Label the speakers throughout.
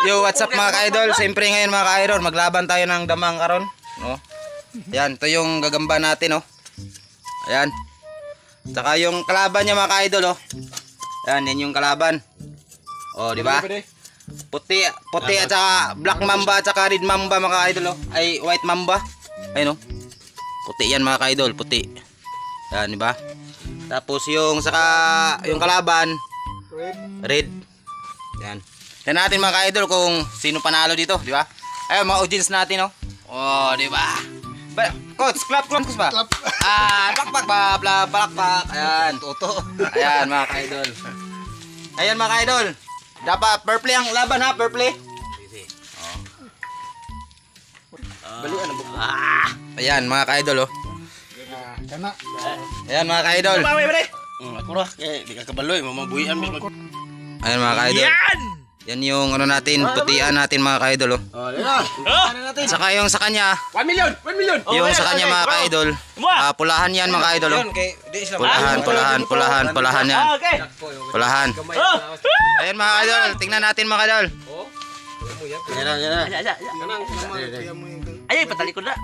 Speaker 1: Yo, what's up mga ka-idol? Siyempre ngayon mga ka-idol, maglaban tayo ng damang karon, no? Yan, ito yung gagamba natin, no? Ayan. Saka yung kalaban niya mga ka-idol, oh. Yan, yan yung kalaban. Oh, di ba? Puti at saka black mamba at saka red mamba mga ka-idol, oh. Ay, white mamba. Ayun, oh. Puti yan mga ka-idol, puti. Yan, di ba? Tapos yung saka yung kalaban red. Yan. Yan natin mga ka-idol kung sino panalo dito, di ba? Ayun mga audience natin, oh. Oh, di ba? Coach, clap ba? Palakpak ba? Palakpak. Ayan, toto. Ayan mga ka-idol. Ayan mga ka-idol. Dapat fair play ang laban ha, fair play. Balian ang buko. Ayan mga ka-idol, oh. Ayan mga ka-idol.
Speaker 2: Ako ra, kaya di ka kabaloy, mamabuhian mis mag.
Speaker 1: Ayan mga ka-idol. Yan yung ano natin, putian natin mga ka-idol, oh.
Speaker 2: Oh, yan. Ano natin?
Speaker 1: Saka yung sa kanya,
Speaker 2: 1 million.
Speaker 1: yung sa kanya mga ka-idol, pulahan yan mga ka-idol, oh. Pulahan yan. Pulahan. Ayan mga ka-idol, tingnan natin mga ka-idol.
Speaker 2: Yan.
Speaker 3: Ay, patalikod na.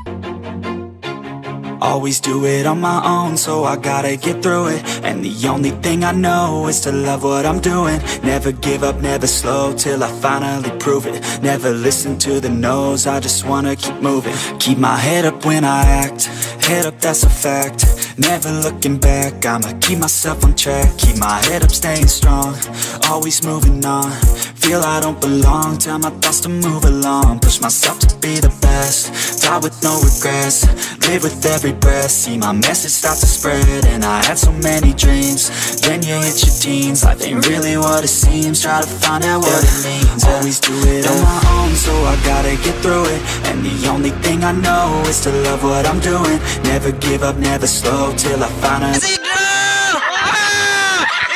Speaker 4: Always do it on my own, so I gotta get through it. And the only thing I know is to love what I'm doing. Never give up, never slow, till I finally prove it. Never listen to the no's, I just wanna keep moving. Keep my head up when I act, head up that's a fact. Never looking back, I'ma keep myself on track. Keep my head up, staying strong, always moving on. Feel I don't belong, tell my thoughts to move along. Push myself to be the best, die with no regrets. Live with every breath, see my message start to spread. And I had so many dreams, then you hit your teens. Life ain't really what it seems, try to find out what it means. Always do it on my own, so I gotta get through it. And the only thing I know is to love what I'm doing. Never give up, never slow, till I find out.
Speaker 1: Easy grow!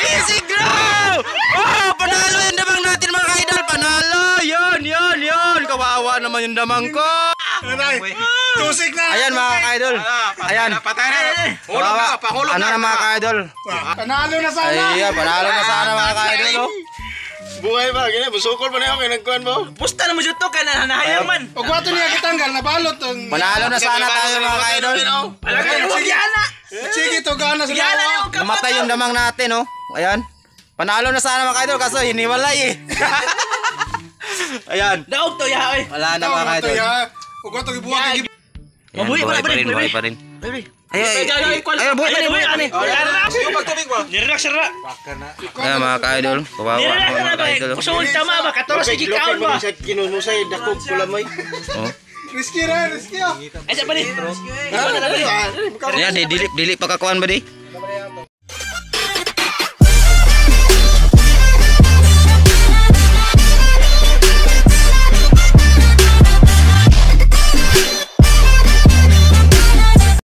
Speaker 1: Easy grow! Oh, panalo yung damang natin mga ka-idol, panalo! Yun! Kawawa naman yung damang ko!
Speaker 2: Tusik na.
Speaker 1: Ayan mga ka-idol. Ayan.
Speaker 2: Patay na. Hulog
Speaker 1: Ano na mga ka-idol?
Speaker 2: Panalo na sana.
Speaker 1: Ayan, panalo na sana mga ka-idol, oh.
Speaker 2: Buhay ba? Gina, busukol pa na ako kay nagkuhan mo.
Speaker 3: Pusta na mo dito ka na nahayang man.
Speaker 2: O kwato niya kitanggal, nabalot.
Speaker 1: Panalo na sana tayo mga ka-idol.
Speaker 2: Sige, tugana sa lawa.
Speaker 1: Namatay yung damang natin, oh. Ayan. Panalo na sana mga ka-idol kaso hiniwalay eh. Ayan.
Speaker 3: Daog to ya oy.
Speaker 1: Wala na mga ka-idol.
Speaker 2: O kwato ibuhat.
Speaker 3: Mabuhi pa rin.
Speaker 1: Buhay pa rin. Ay, buhay pa rin.
Speaker 3: Nirrak sira.
Speaker 1: Ayan mga ka-idol. Kawawa mga ka-idol.
Speaker 3: Usul tama ba 14 gikaon ba?
Speaker 2: Sa kinunusay dakog kulamay.
Speaker 1: Oh.
Speaker 2: Risky ra.
Speaker 3: Ay sa bali.
Speaker 1: Ayan, dili pa kakuan ba di?